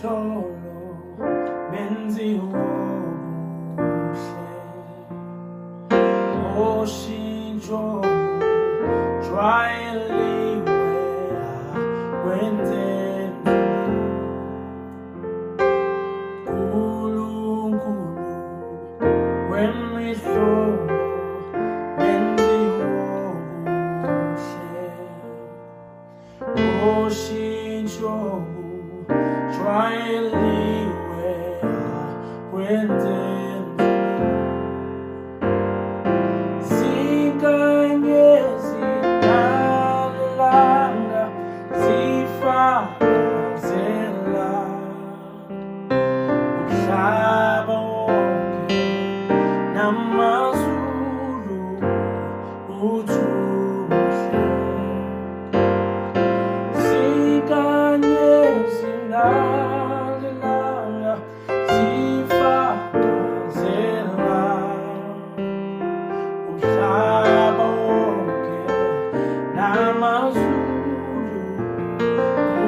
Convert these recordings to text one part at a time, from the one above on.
uxolo benziwa obuhle oshintsho jwayeliwe wenze uNkulunkulu wemihlobo benziwa obuhle oshintsho jwayeliwe wenze zinkanyezi nalanga zifakazela umhlaba wonke namazulu uthi umuhle zinkanyezi nalanga zifakazela umhlaba wonke namazulu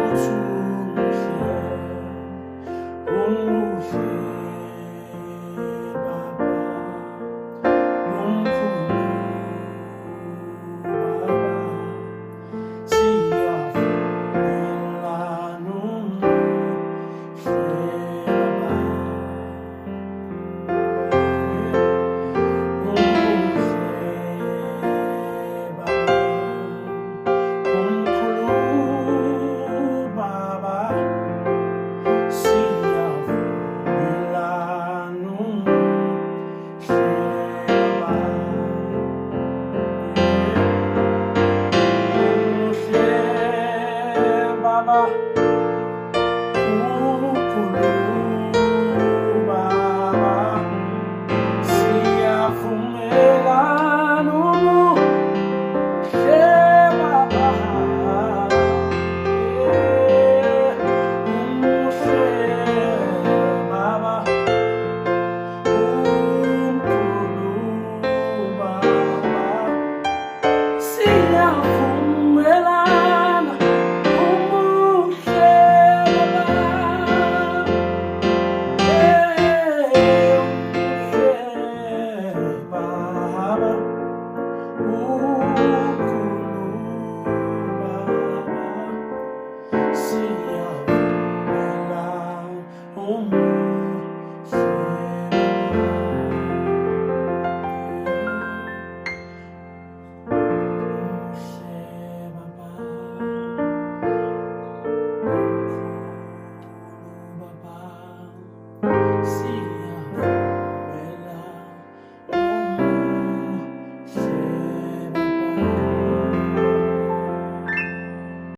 uthi umuhle umuhle Baba umkhulu Baba siyavumelana umuhle Baba Baba siyavumelana umuhle Baba umuhle Baba umkhulu Baba siyavumelana umuhle Baba umuhle Baba siyavumelana umuhle